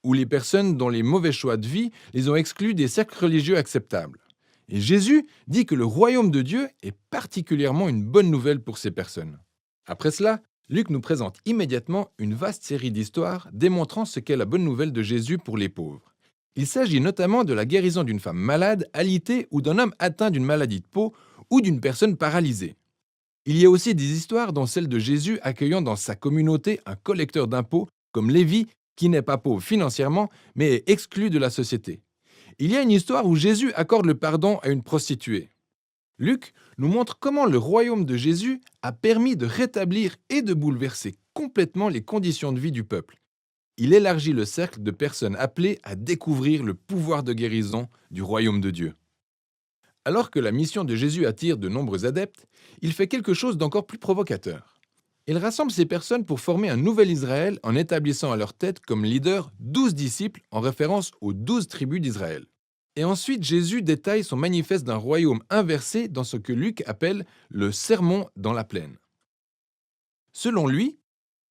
ou les personnes dont les mauvais choix de vie les ont exclus des cercles religieux acceptables. Et Jésus dit que le royaume de Dieu est particulièrement une bonne nouvelle pour ces personnes. Après cela, Luc nous présente immédiatement une vaste série d'histoires démontrant ce qu'est la bonne nouvelle de Jésus pour les pauvres. Il s'agit notamment de la guérison d'une femme malade, alitée ou d'un homme atteint d'une maladie de peau ou d'une personne paralysée. Il y a aussi des histoires dont celle de Jésus accueillant dans sa communauté un collecteur d'impôts comme Lévi qui n'est pas pauvre financièrement mais est exclu de la société. Il y a une histoire où Jésus accorde le pardon à une prostituée. Luc nous montre comment le royaume de Jésus a permis de rétablir et de bouleverser complètement les conditions de vie du peuple. Il élargit le cercle de personnes appelées à découvrir le pouvoir de guérison du royaume de Dieu. Alors que la mission de Jésus attire de nombreux adeptes, il fait quelque chose d'encore plus provocateur. Il rassemble ces personnes pour former un nouvel Israël en établissant à leur tête comme leader 12 disciples en référence aux 12 tribus d'Israël. Et ensuite, Jésus détaille son manifeste d'un royaume inversé dans ce que Luc appelle le sermon dans la plaine. Selon lui,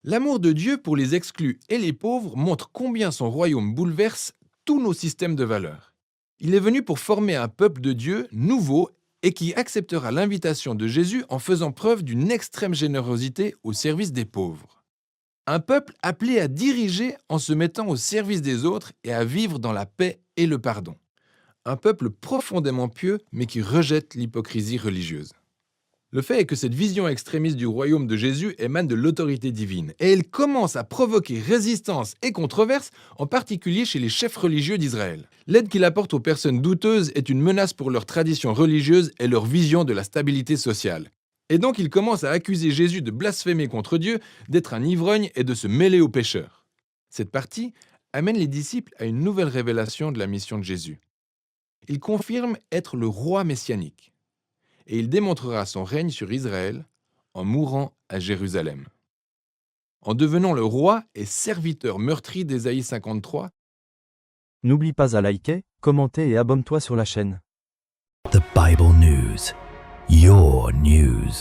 l'amour de Dieu pour les exclus et les pauvres montre combien son royaume bouleverse tous nos systèmes de valeurs. Il est venu pour former un peuple de Dieu nouveau et qui acceptera l'invitation de Jésus en faisant preuve d'une extrême générosité au service des pauvres. Un peuple appelé à diriger en se mettant au service des autres et à vivre dans la paix et le pardon. Un peuple profondément pieux, mais qui rejette l'hypocrisie religieuse. Le fait est que cette vision extrémiste du royaume de Jésus émane de l'autorité divine, et elle commence à provoquer résistance et controverse, en particulier chez les chefs religieux d'Israël. L'aide qu'il apporte aux personnes douteuses est une menace pour leur tradition religieuse et leur vision de la stabilité sociale. Et donc il commence à accuser Jésus de blasphémer contre Dieu, d'être un ivrogne et de se mêler aux pécheurs. Cette partie amène les disciples à une nouvelle révélation de la mission de Jésus. Il confirme être le roi messianique, et il démontrera son règne sur Israël en mourant à Jérusalem. En devenant le roi et serviteur meurtri d'Ésaïe 53, N'oublie pas à liker, commenter et abonne-toi sur la chaîne. The Bible News. Your news.